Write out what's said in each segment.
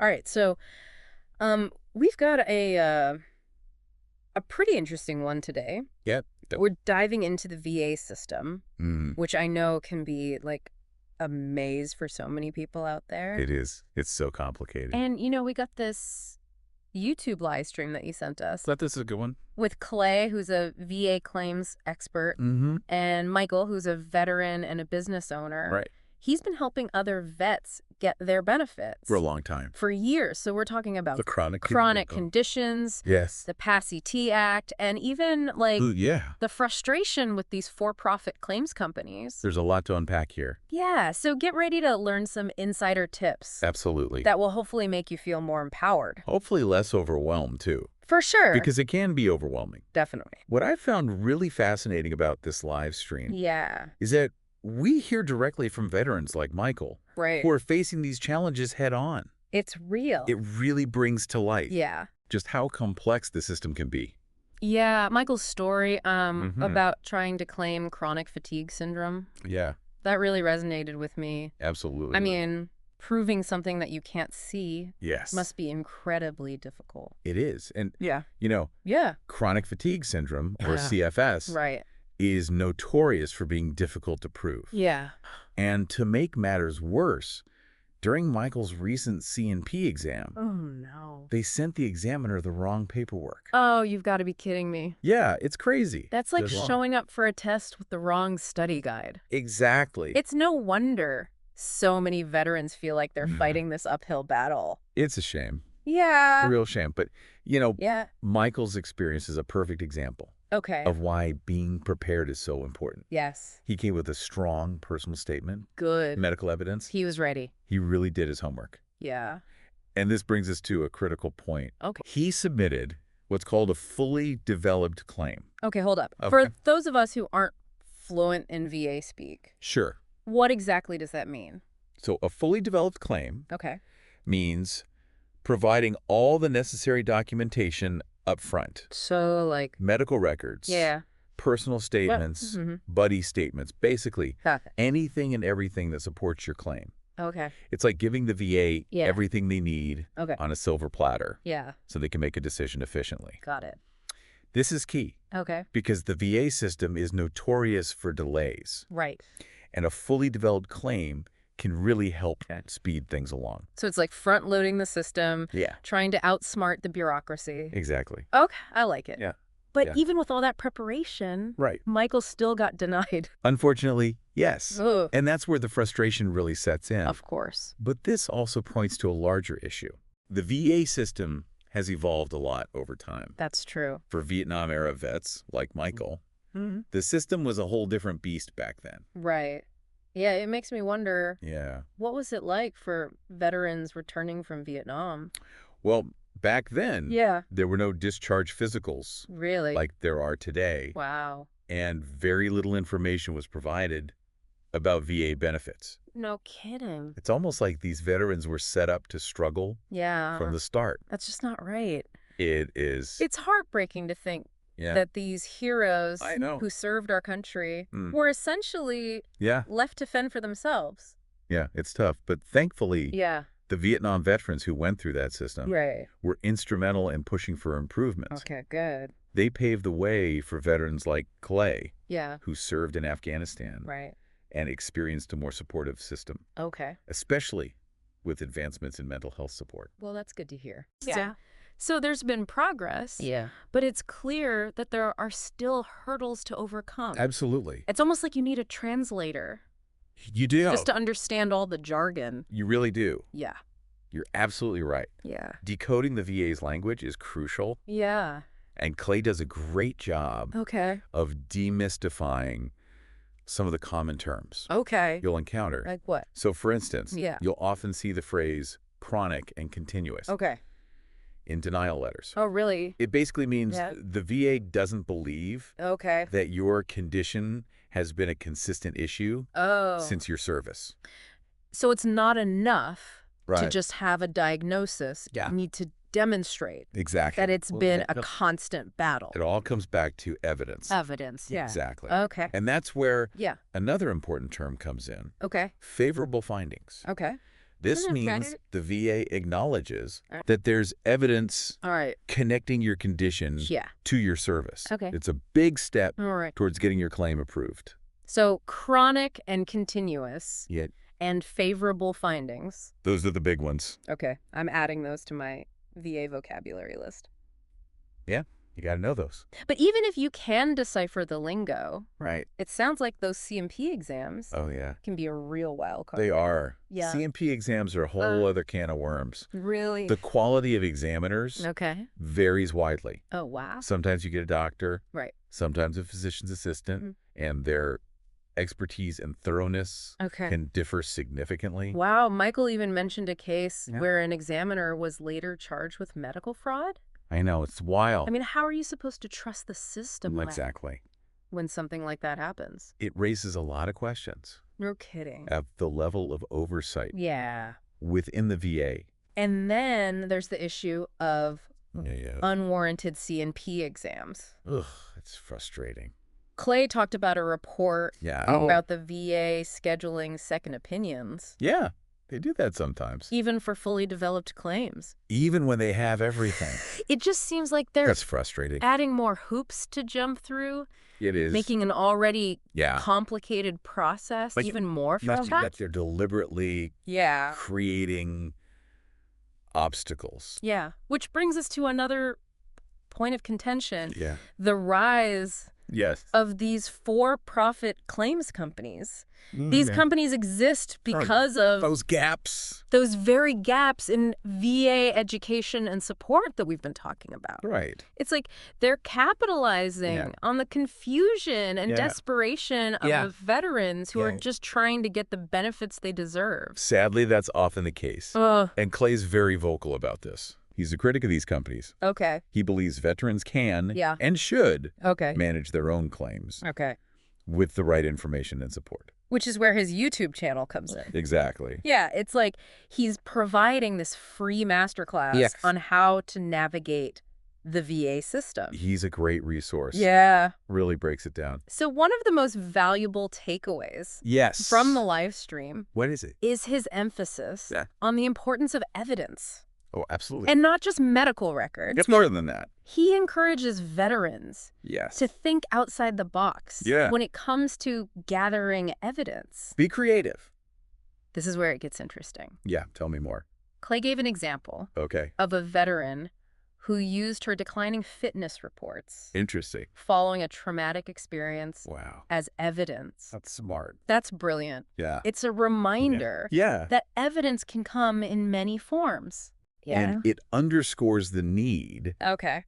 All right, so we've got a pretty interesting one today. Yep. We're diving into the VA system, Mm, which I know can be like a maze for so many people out there. it is. It's so complicated. And we got this YouTube live stream that you sent us Thought this is a good one. with Clay, who's a VA claims expert, Mm-hmm. and Michael, who's a veteran and a business owner. Right. He's been helping other vets get their benefits For a long time. for years. So we're talking about The chronic conditions, Yes. the PASS-ET Act, and even like Ooh, yeah. the frustration with these for-profit claims companies. There's a lot to unpack here. Yeah, so get ready to learn some insider tips Absolutely. that will hopefully make you feel more empowered. Hopefully less overwhelmed, too. For sure. Because it can be overwhelming. Definitely. What I found really fascinating about this live stream Yeah, is that we hear directly from veterans like Michael right. who are facing these challenges head on. It's real. It really brings to light Yeah. just how complex the system can be. Yeah, Michael's story Mhm. about trying to claim chronic fatigue syndrome, Yeah, that really resonated with me. absolutely. I mean, proving something that you can't see yes, must be incredibly difficult. it is. And, Yeah. yeah, chronic fatigue syndrome, or CFS, Right. is notorious for being difficult to prove. Yeah. And to make matters worse, during Michael's recent C&P exam, Oh, no. they sent the examiner the wrong paperwork. Oh, you've got to be kidding me. Yeah, it's crazy. That's like Just wrong. showing up for a test with the wrong study guide. Exactly. It's no wonder so many veterans feel like they're fighting this uphill battle. It's a shame. Yeah. A real shame. But, Yeah. Michael's experience is a perfect example Okay. of why being prepared is so important. Yes. He came with a strong personal statement, Good. medical evidence. He was ready. He really did his homework. Yeah. And this brings us to a critical point. Okay. He submitted what's called a fully developed claim. Okay, hold up. Okay. For those of us who aren't fluent in VA speak, Sure. what exactly does that mean? So a fully developed claim Okay. means providing all the necessary documentation up front. So, like, Medical records, yeah. personal statements, Mhm. buddy statements, basically Got it. anything and everything that supports your claim. Okay. It's like giving the VA Yeah. everything they need Okay. on a silver platter Yeah. so they can make a decision efficiently. Got it. This is key Okay. because the VA system is notorious for delays, Right. and a fully developed claim can really help speed things along. So it's like front-loading the system, Yeah, trying to outsmart the bureaucracy. exactly. Okay, I like it. Yeah. But Yeah. even with all that preparation, Right. Michael still got denied. Unfortunately, yes. Ugh. And that's where the frustration really sets in. Of course. But this also points to a larger issue. The VA system has evolved a lot over time. That's true. For Vietnam-era vets like Michael, Mm-hmm. the system was a whole different beast back then. Right. Yeah, it makes me wonder, Yeah. what was it like for veterans returning from Vietnam? Well, back then, Yeah. there were no discharge physicals Really? like there are today, Wow. and very little information was provided about VA benefits. No kidding. It's almost like these veterans were set up to struggle Yeah. from the start. That's just not right. It is. It's heartbreaking to think Yeah. that these heroes I know. who served our country Mm. were essentially Yeah. left to fend for themselves. Yeah, it's tough. But thankfully, Yeah. the Vietnam veterans who went through that system Right. were instrumental in pushing for improvements. Okay, good. They paved the way for veterans like Clay, Yeah. who served in Afghanistan Right. and experienced a more supportive system, Okay. especially with advancements in mental health support. Well, that's good to hear. Yeah. So there's been progress. Yeah. But it's clear that there are still hurdles to overcome. Absolutely. It's almost like you need a translator You do. just to understand all the jargon. You really do. Yeah. You're absolutely right. Yeah. Decoding the VA's language is crucial, Yeah. and Clay does a great job Okay. of demystifying some of the common terms Okay. you'll encounter. Like what? So, for instance, Yeah. you'll often see the phrase chronic and continuous Okay. in denial letters. Oh, really? It basically means Yeah. the VA doesn't believe Okay. that your condition has been a consistent issue Oh. since your service. So it's not enough to Right. just have a diagnosis. Yeah. You need to demonstrate Exactly. that it's been a constant battle. It all comes back to evidence. Evidence, yeah. Exactly. Okay. And that's where Yeah. another important term comes in, Okay. favorable findings. Okay. This means the VA acknowledges that there's evidence connecting your condition to your service. It's a big step towards getting your claim approved. So chronic and continuous and favorable findings. Those are the big ones. Okay. I'm adding those to my VA vocabulary list. Yeah. You got to know those. But even if you can decipher the lingo, right, it sounds like those CMP exams can be a real wild card. They are. Yeah. CMP exams are a whole other can of worms. Really? The quality of examiners varies widely. Oh, wow. Sometimes you get a doctor. Right. Sometimes a physician's assistant. And their expertise and thoroughness can differ significantly. Wow. Michael even mentioned a case where an examiner was later charged with medical fraud. I know, it's wild. I mean, how are you supposed to trust the system exactly when something like that happens? It raises a lot of questions. No kidding. At the level of oversight within the VA. And then there's the issue of unwarranted CNP exams. Ugh, it's frustrating. Clay talked about a report about the VA scheduling second opinions. Yeah. They do that sometimes. Even for fully developed claims. Even when they have everything. It just seems like they're That's frustrating. Adding more hoops to jump through. It is. Making an already complicated process even more frustrating. That they're deliberately creating obstacles. Yeah. Which brings us to another point of contention. Yeah. The rise of these for-profit claims companies. These companies exist because of those gaps. Those very gaps in VA education and support that we've been talking about. Right. It's like they're capitalizing on the confusion and desperation of veterans who are just trying to get the benefits they deserve. Sadly, that's often the case. And Clay's very vocal about this. He's a critic of these companies. Okay. He believes veterans can and should manage their own claims with the right information and support. Which is where his YouTube channel comes in. Exactly. Yeah, it's like he's providing this free masterclass on how to navigate the VA system. He's a great resource. Yeah. Really breaks it down. So one of the most valuable takeaways from the live stream what is it? Is his emphasis on the importance of evidence. Oh, absolutely. And not just medical records. It's more than that. He encourages veterans to think outside the box when it comes to gathering evidence. Be creative. This is where it gets interesting. Yeah, tell me more. Clay gave an example of a veteran who used her declining fitness reports. Interesting. Following a traumatic experience as evidence. That's smart. That's brilliant. Yeah. It's a reminder that evidence can come in many forms. Yeah. And it underscores the need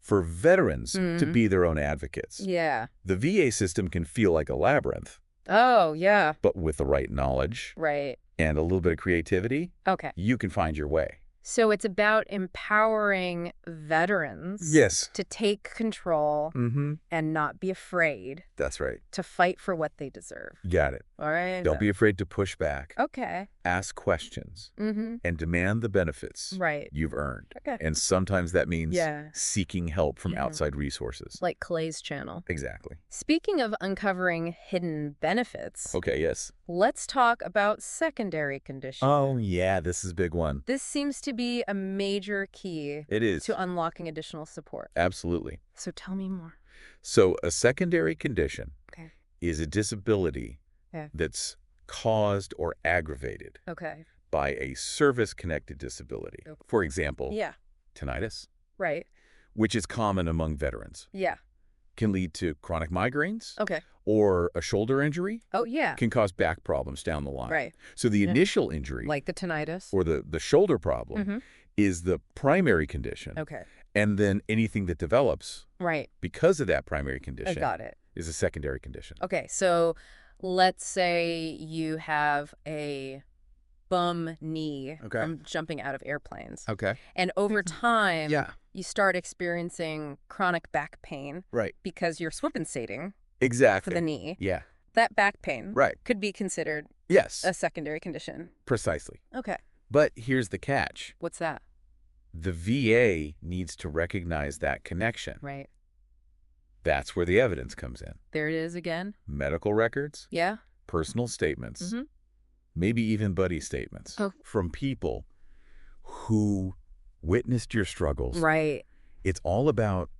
for veterans to be their own advocates. Yeah. The VA system can feel like a labyrinth. Oh, yeah. But with the right knowledge and a little bit of creativity, you can find your way. So it's about empowering veterans to take control and not be afraid. That's right. To fight for what they deserve. Got it. All right. Don't be afraid to push back. Okay. Ask questions and demand the benefits you've earned. Okay. And sometimes that means seeking help from outside resources. Like Clay's channel. Exactly. Speaking of uncovering hidden benefits. Okay, yes. Let's talk about secondary conditions. Oh, yeah, this is a big one. This seems to be a major key to unlocking additional support. Absolutely. So tell me more. So a secondary condition is a disability that's caused or aggravated by a service-connected disability. For example, tinnitus, which is common among veterans. Yeah. Can lead to chronic migraines. Okay. Or a shoulder injury. Oh, yeah. Can cause back problems down the line. Right. So the initial injury. Like the tinnitus. Or the shoulder problem is the primary condition. Okay. And then anything that develops because of that primary condition I got it. is a secondary condition. Okay. So let's say you have a bum knee from jumping out of airplanes. Okay. And over time, you start experiencing chronic back pain. Right. Because you're swimpensating. Exactly. For the knee. Yeah. That back pain could be considered a secondary condition. Precisely. Okay. But here's the catch. What's that? The VA needs to recognize that connection. Right. That's where the evidence comes in. There it is again. Medical records. Yeah. Personal statements. maybe even buddy statements from people who witnessed your struggles. Right. It's all about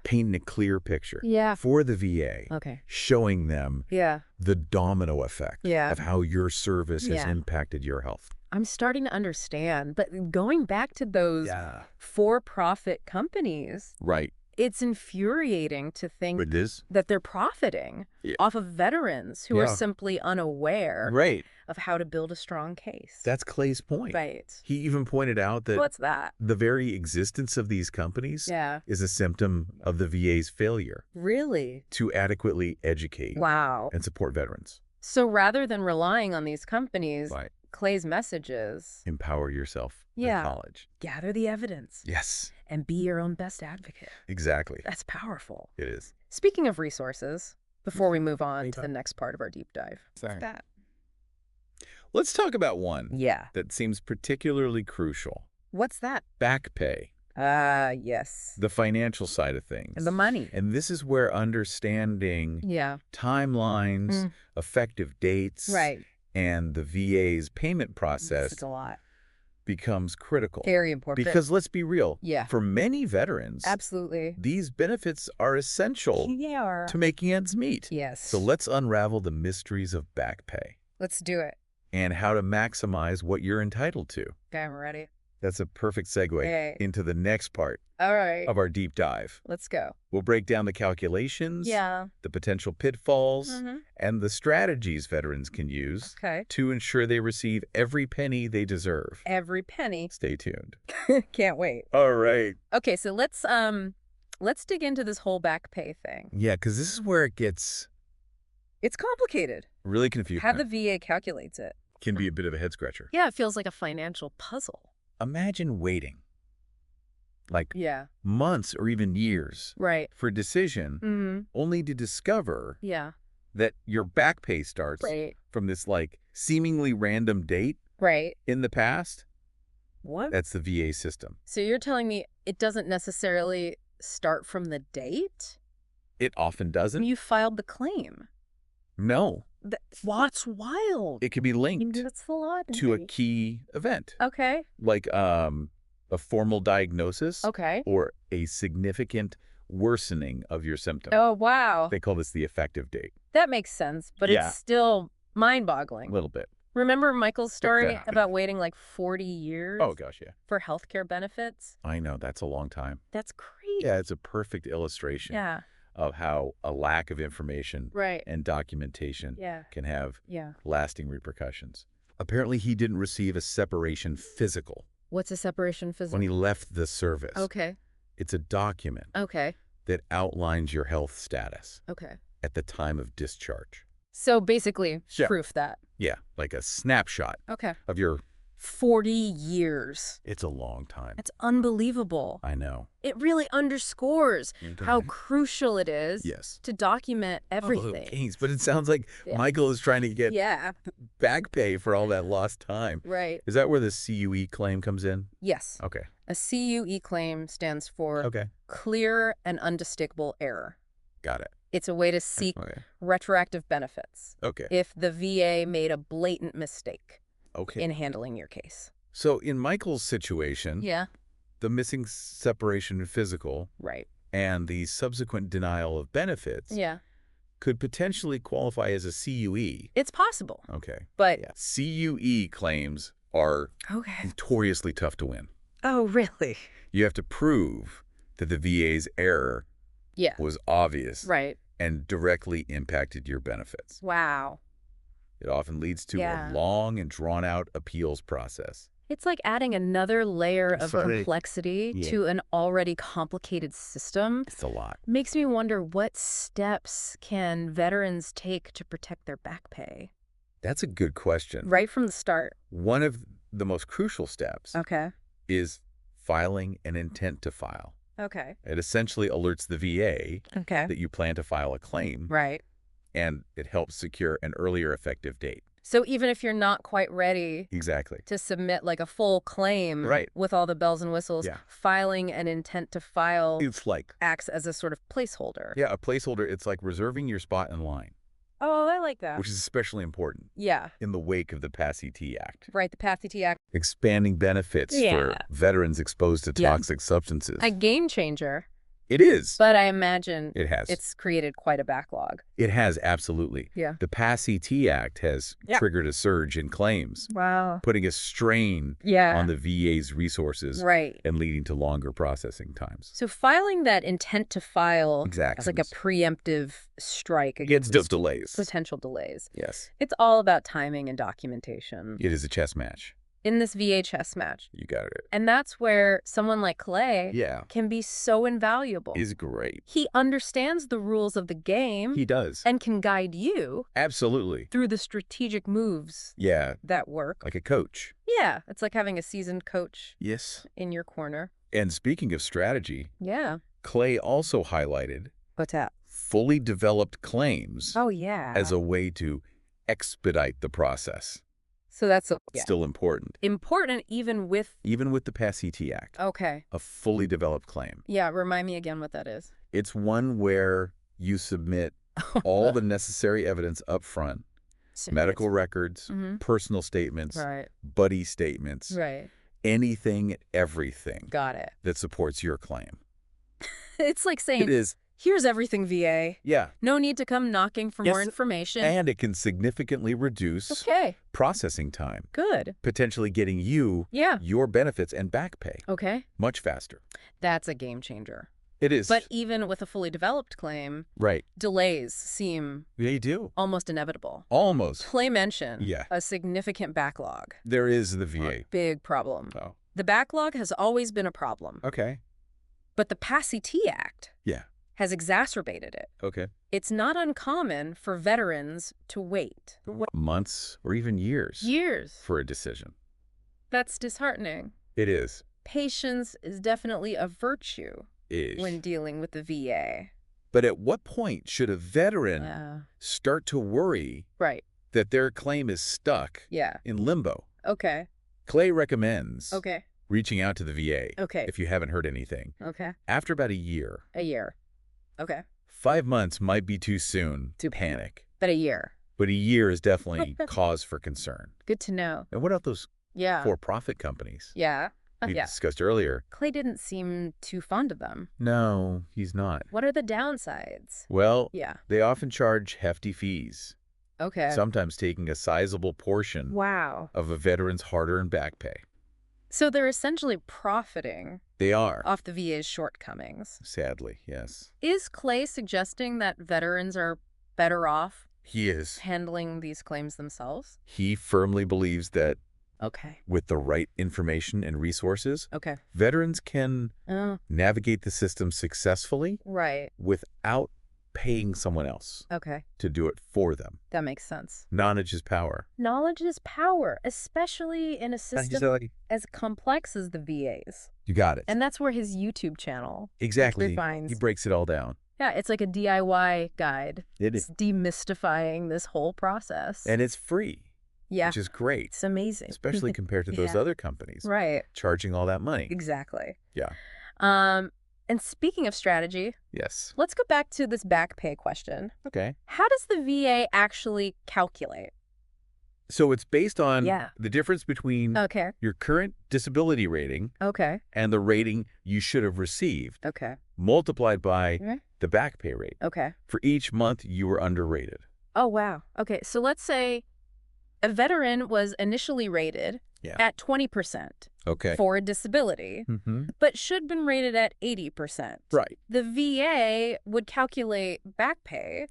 painting a clear picture for the VA, showing them the domino effect of how your service has impacted your health. I'm starting to understand, but going back to those for-profit companies, it's infuriating to think that they're profiting off of veterans who are simply unaware of how to build a strong case. That's Clay's point. Right. He even pointed out that what's that? The very existence of these companies is a symptom of the VA's failure. Really? To adequately educate and support veterans. So rather than relying on these companies, Clay's message is empower yourself in college. Gather the evidence. Yes. And be your own best advocate. Exactly. That's powerful. It is. Speaking of resources, before we move on to the next part of our deep dive. What's that? Let's talk about one that seems particularly crucial. What's that? Back pay. Yes. The financial side of things. And the money. And this is where understanding timelines, effective dates, and the VA's payment process it's a lot. becomes critical. Very important. Because let's be real, for many veterans, these benefits are essential to making ends meet. Yes. So let's unravel the mysteries of back pay. Let's do it. And how to maximize what you're entitled to. Okay, I'm ready. That's a perfect segue into the next part of our deep dive. Let's go. We'll break down the calculations, the potential pitfalls, and the strategies veterans can use to ensure they receive every penny they deserve. Every penny. Stay tuned. Can't wait. All right. Okay, so let's dig into this whole back pay thing. Yeah, because this is where it gets... It's complicated. Really confusing. How the VA calculates it. Can be a bit of a head scratcher. Yeah, it feels like a financial puzzle. Imagine waiting like months or even years for a decision only to discover that your back pay starts from this like seemingly random date in the past. What? That's the VA system. So you're telling me it doesn't necessarily start from the date? It often doesn't. You filed the claim. No. That's wild. It could be linked to a key event. Okay. Like a formal diagnosis. Okay. Or a significant worsening of your symptoms. Oh, wow. They call this the effective date. That makes sense, but it's still mind-boggling. A little bit. Remember Michael's story about waiting like 40 years? Oh, gosh, yeah. For healthcare benefits? I know. That's a long time. That's crazy. Yeah, it's a perfect illustration. Of how a lack of information and documentation can have lasting repercussions. Apparently, he didn't receive a separation physical. What's a separation physical? When he left the service. Okay. It's a document that outlines your health status at the time of discharge. So basically, proof that. Yeah, like a snapshot of your... 40 years. It's a long time. It's unbelievable. I know. It really underscores how crucial it is to document everything. Oh, but it sounds like Michael is trying to get back pay for all that lost time. Right. Is that where the CUE claim comes in? Yes. Okay. A CUE claim stands for clear and unmistakable error. Got it. It's a way to seek retroactive benefits. Okay. If the VA made a blatant mistake. In handling your case. So in Michael's situation, the missing separation physical and the subsequent denial of benefits could potentially qualify as a CUE. It's possible. Okay. But CUE claims are notoriously tough to win. Oh, really? You have to prove that the VA's error was obvious and directly impacted your benefits. Wow. It often leads to a long and drawn-out appeals process. It's like adding another layer of complexity to an already complicated system. It's a lot. Makes me wonder, what steps can veterans take to protect their back pay? That's a good question. Right from the start. One of the most crucial steps is filing an intent to file. Okay. It essentially alerts the VA that you plan to file a claim. Right. And it helps secure an earlier effective date. So even if you're not quite ready to submit like a full claim with all the bells and whistles, filing an intent to file acts as a sort of placeholder. Yeah, a placeholder. It's like reserving your spot in line. Oh, I like that. which is especially important Yeah. in the wake of the PASS-ET Act. Right, the PASS-ET Act. Expanding benefits for veterans exposed to toxic substances. A game changer. It is. But I imagine it has. It's created quite a backlog. It has, absolutely. Yeah. The PASS-ET Act has triggered a surge in claims. Wow. Putting a strain on the VA's resources. Right. And leading to longer processing times. So filing that intent to file as like a preemptive strike against delays. Potential delays. Yes. It's all about timing and documentation. It is a chess match. In this VA chess match. You got it. And that's where someone like Clay can be so invaluable. Is great. He understands the rules of the game. He does. And can guide you. Absolutely. Through the strategic moves that work. Like a coach. Yeah. It's like having a seasoned coach in your corner. And speaking of strategy, Clay also highlighted what's that? Fully developed claims as a way to expedite the process. So that's still important. Important even with the PASS-ET Act. Okay. A fully developed claim. Yeah, remind me again what that is. It's one where you submit all the necessary evidence up front. Medical records, personal statements, buddy statements, anything, everything. Got it. That supports your claim. It's like saying, it is. Here's everything, VA. Yeah. No need to come knocking for more information. And it can significantly reduce processing time. Good. Potentially getting you your benefits and back pay. Okay. Much faster. That's a game changer. It is. But even with a fully developed claim, delays seem almost inevitable. Almost. Clay mentioned a significant backlog. There is the VA. Big problem. Oh. The backlog has always been a problem. Okay. But the PASS-ET Act has exacerbated it. Okay. It's not uncommon for veterans to wait. Months or even years. Years. For a decision. That's disheartening. It is. Patience is definitely a virtue when dealing with the VA. But at what point should a veteran start to worry that their claim is stuck in limbo? Okay. Clay recommends reaching out to the VA if you haven't heard anything. Okay. After about a year. A year. Okay. 5 months might be too soon to panic. But a year. But a year is definitely cause for concern. Good to know. And what about those for-profit companies? Yeah. We discussed earlier. Clay didn't seem too fond of them. No, he's not. What are the downsides? Well, they often charge hefty fees. Okay. Sometimes taking a sizable portion of a veteran's hard-earned back pay. So they're essentially profiting. They are. Off the VA's shortcomings. Sadly, yes. Is Clay suggesting that veterans are better off? He is. Handling these claims themselves? He firmly believes that Okay. With the right information and resources, okay, veterans can navigate the system successfully without paying someone else to do it for them. That makes sense. Knowledge is power. Knowledge is power, especially in a system as complex as the VA's. You got it. And that's where his YouTube channel exactly he breaks it all down. Yeah, it's like a DIY guide. It is. It's demystifying this whole process. And it's free. Yeah. Which is great. It's amazing. Especially compared to those other companies. Right. Charging all that money. Exactly. Yeah. And speaking of strategy, yes, let's go back to this back pay question. Okay. How does the VA actually calculate? So it's based on the difference between your current disability rating and the rating you should have received multiplied by the back pay rate for each month you were underrated. Oh, wow. Okay, so let's say a veteran was initially rated at 20% for a disability, but should have been rated at 80%. Right. The VA would calculate back pay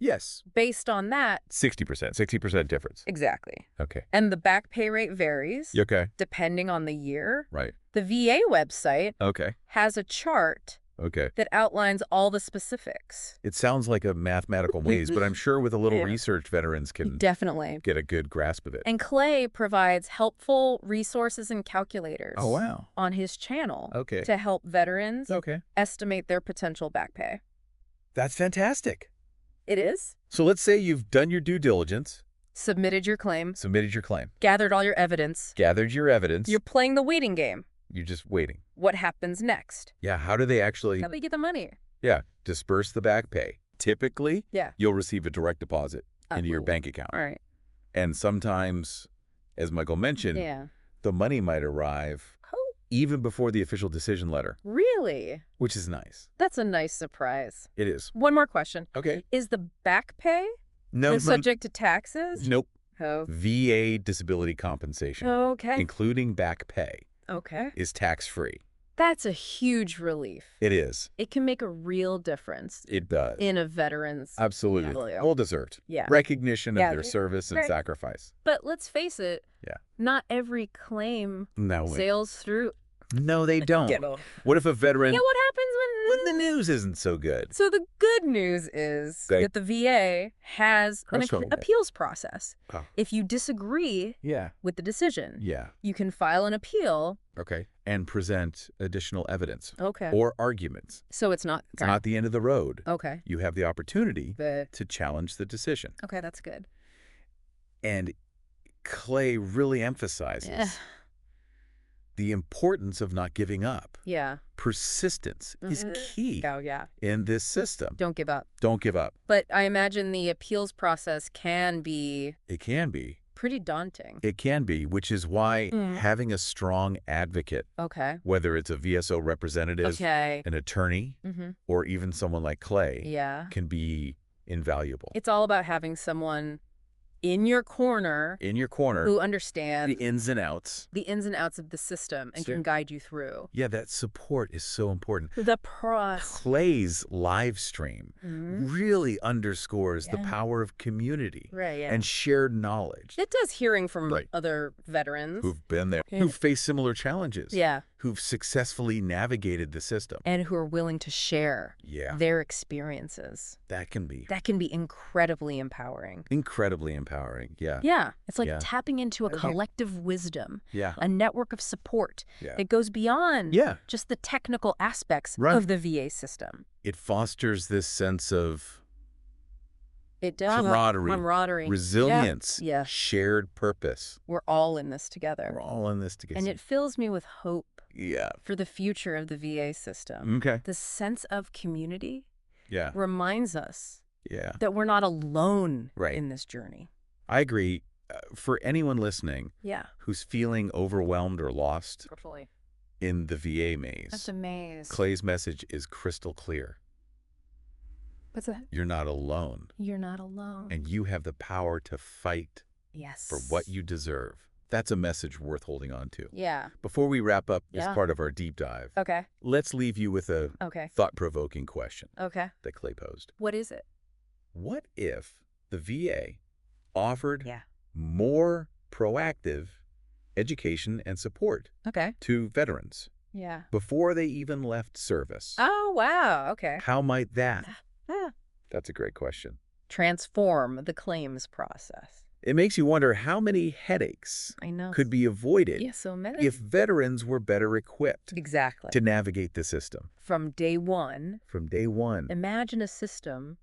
based on that. 60% difference. Exactly. Okay. And the back pay rate varies depending on the year. Right. The VA website has a chart that outlines all the specifics. It sounds like a mathematical maze, but I'm sure with a little research, veterans can definitely get a good grasp of it. And Clay provides helpful resources and calculators on his channel to help veterans estimate their potential back pay. That's fantastic. It is. So let's say you've done your due diligence. Submitted your claim. Gathered all your evidence. Gathered your evidence. You're playing the waiting game. You're just waiting. What happens next? Yeah, how do they actually... How do they get the money? Yeah, disperse the back pay. Typically, you'll receive a direct deposit into your bank account. All right. And sometimes, as Michael mentioned, the money might arrive even before the official decision letter. Really? Which is nice. That's a nice surprise. It is. One more question. Okay. Is the back pay subject to taxes? Nope. Oh. VA disability compensation, including back pay, is tax-free. That's a huge relief. It is. It can make a real difference. It does. In a veteran's Absolutely. Well deserved. Recognition of their service and sacrifice. But let's face it, not every claim sails through. No, they don't. What if a veteran... Yeah, what happens when the news isn't so good? So the good news is that the VA has an appeals process. If you disagree with the decision, you can file an appeal. And present additional evidence. Okay. Or arguments. So it's not the end of the road. Okay. You have the opportunity to challenge the decision. Okay, that's good. And Clay really emphasizes the importance of not giving up. Persistence is key in this system. Don't give up. Don't give up. But I imagine the appeals process can be... It can be. Pretty daunting. It can be, which is why having a strong advocate, whether it's a VSO representative, an attorney, or even someone like Clay, can be invaluable. It's all about having someone in your corner who understands the ins and outs of the system and can guide you through. Yeah, that support is so important. The process. Clay's live stream really underscores the power of community and shared knowledge. It does, hearing from other veterans who've been there, who've faced similar challenges, who've successfully navigated the system, and who are willing to share their experiences. That can be incredibly empowering. Incredibly empowering. It's like tapping into a collective wisdom, a network of support that goes beyond just the technical aspects of the VA system. It fosters this sense of camaraderie, resilience, shared purpose. We're all in this together. And it fills me with hope for the future of the VA system. The sense of community reminds us that we're not alone in this journey. I agree. For anyone listening who's feeling overwhelmed or lost in the VA maze, that's a maze. Clay's message is crystal clear. What's that? You're not alone. You're not alone. And you have the power to fight for what you deserve. That's a message worth holding on to. Before we wrap up this part of our deep dive, let's leave you with a thought-provoking question that Clay posed. What is it? What if the VA offered more proactive education and support to veterans before they even left service? Oh, wow. How might that? That's a great question. Transform the claims process. It makes you wonder how many headaches could be avoided if veterans were better equipped to navigate the system. From day one. Imagine a system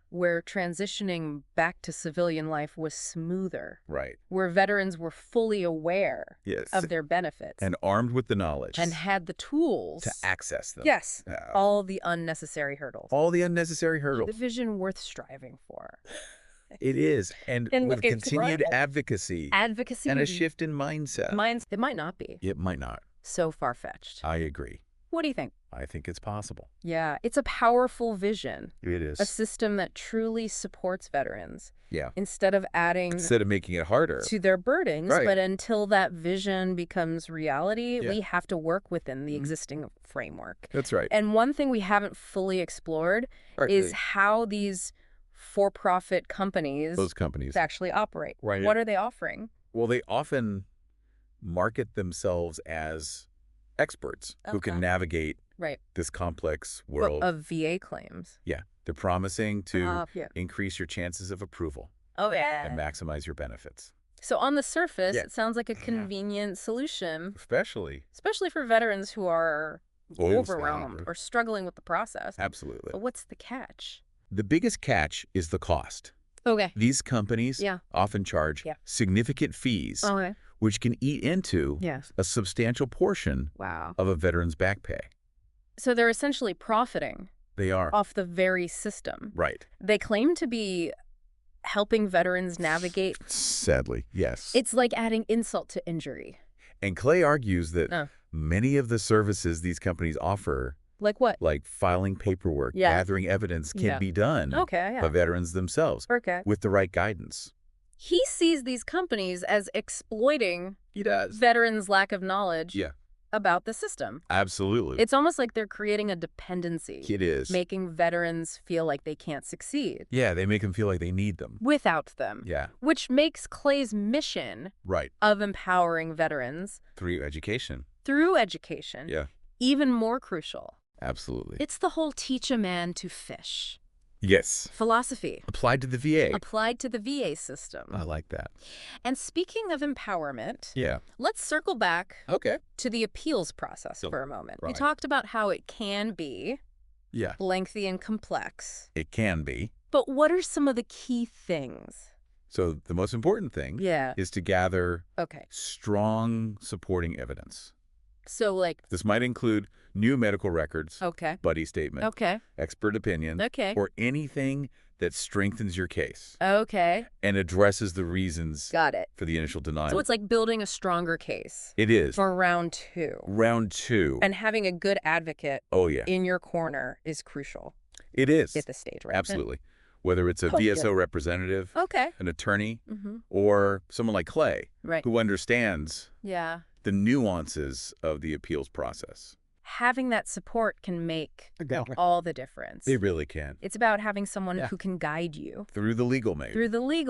where transitioning back to civilian life was smoother. Where veterans were fully aware of their benefits. And armed with the knowledge. And had the tools. To access them. All the unnecessary hurdles. The vision worth striving for. It is. And with continued advocacy and a shift in mindset. It might not be. It might not. So far-fetched. I agree. What do you think? I think it's possible. Yeah, it's a powerful vision. It is. A system that truly supports veterans. Instead of making it harder to their burdens. But until that vision becomes reality, we have to work within the existing framework. That's right. And one thing we haven't fully explored is how these for-profit companies actually operate. What are they offering? Well, they often market themselves as experts who can navigate this complex world of VA claims. They're promising to increase your chances of approval and maximize your benefits. So on the surface, it sounds like a convenient solution, especially for veterans who are overwhelmed or struggling with the process. Absolutely. But what's the catch? The biggest catch is the cost. These companies often charge significant fees, which can eat into a substantial portion of a veteran's back pay. So they're essentially profiting off the very system. Right. They claim to be helping veterans navigate. Sadly, yes. It's like adding insult to injury. And Clay argues that many of the services these companies offer, like what? Like filing paperwork, gathering evidence, can be done by veterans themselves with the right guidance. He sees these companies as exploiting veterans' lack of knowledge about the system. Absolutely. It's almost like they're creating a dependency. It is. Making veterans feel like they can't succeed. Yeah, they make them feel like they need them. Without them. Yeah. Which makes Clay's mission of empowering veterans through education. Yeah. Even more crucial. Absolutely. It's the whole teach a man to fish. Yes. Philosophy. Applied to the VA. Applied to the VA system. I like that. And speaking of empowerment, yeah, let's circle back to the appeals process for a moment. We talked about how it can be lengthy and complex. It can be. But what are some of the key things? So the most important thing is to gather strong supporting evidence. So like this might include new medical records, buddy statement, expert opinion, or anything that strengthens your case. And addresses the reasons for the initial denial. So it's like building a stronger case. It is. For round two. Round two. And having a good advocate in your corner is crucial. It is. At this stage, right? Absolutely. Whether it's a VSO representative, an attorney, or someone like Clay, who understands the nuances of the appeals process. Having that support can make all the difference. They really can. It's about having someone who can guide you through the legal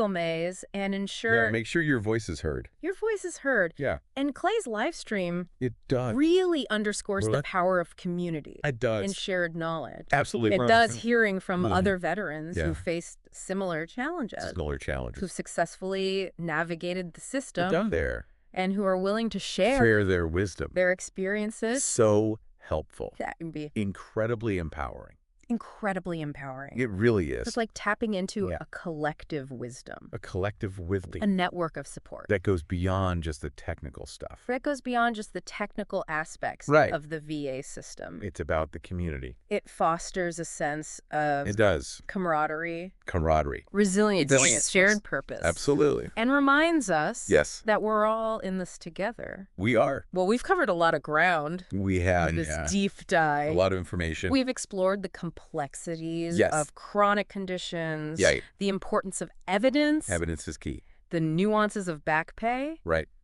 maze. And ensure make sure your voice is heard. Your voice is heard. Yeah. And Clay's live stream does really underscores the power of community. It does. And shared knowledge. Absolutely. It does, hearing from other veterans who faced similar challenges. Who've successfully navigated the system. Done there. And who are willing to share their wisdom. Their experiences. So helpful. That can be incredibly empowering. Incredibly empowering. It really is. It's like tapping into a collective wisdom. A collective wisdom. A network of support. That goes beyond just the technical stuff. That goes beyond just the technical aspects of the VA system. It's about the community. It fosters a sense of camaraderie. Resilience. Shared purpose. Absolutely. And reminds us that we're all in this together. We are. Well, we've covered a lot of ground. We have. This deep dive. A lot of information. We've explored the complexities of chronic conditions, the importance of evidence. Evidence is key. The nuances of back pay.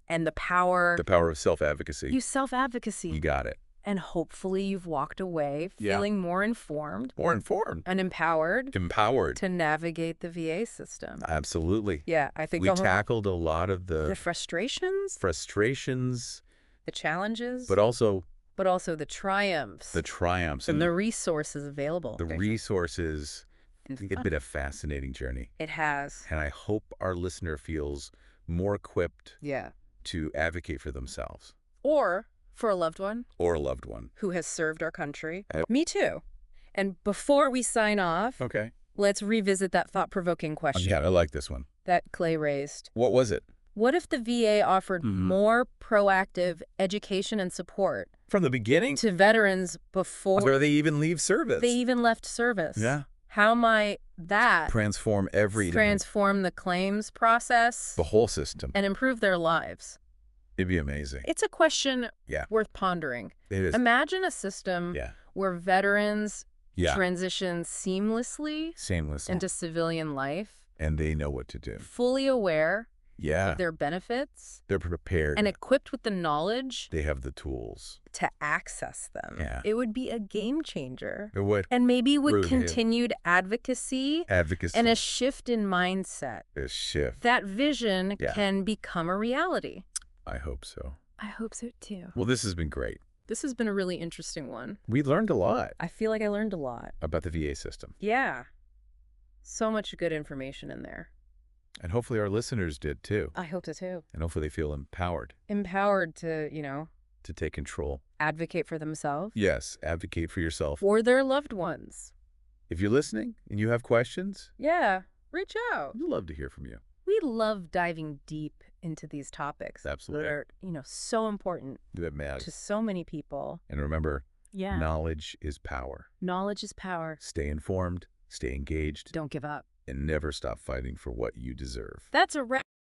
And the power of self-advocacy. Self-advocacy. You got it. And hopefully you've walked away feeling more informed. And empowered. To navigate the VA system. Absolutely. Yeah, I think we tackled a lot of the frustrations. The challenges. But also the triumphs. And the resources available. It's been a fascinating journey. It has. And I hope our listener feels more equipped to advocate for themselves. Or for a loved one. Who has served our country. Me too. And before we sign off, let's revisit that thought-provoking question. Yeah, I like this one. That Clay raised. What was it? What if the VA offered more proactive education and support from the beginning to veterans before they even leave service? They even left service. Yeah. How might that transform the claims process, the whole system, and improve their lives? It'd be amazing. It's a question worth pondering. It is. Imagine a system where veterans transition seamlessly into civilian life. And they know what to do. Fully aware of their benefits. They're prepared. And equipped with the knowledge. They have the tools. To access them. Yeah. It would be a game changer. It would. And maybe with continued advocacy. And a shift in mindset. That vision can become a reality. I hope so. I hope so too. Well, this has been great. This has been a really interesting one. We learned a lot. I feel like I learned a lot. About the VA system. Yeah. So much good information in there. And hopefully our listeners did too. I hope so too. And hopefully they feel empowered. Empowered to, to take control. Advocate for themselves. Yes, advocate for yourself. Or their loved ones. If you're listening and you have questions. Yeah, reach out. We'd love to hear from you. We love diving deep into these topics. Absolutely. That are, so important to so many people. And remember, knowledge is power. Knowledge is power. Stay informed. Stay engaged. Don't give up. and never stop fighting for what you deserve. That's a wrap.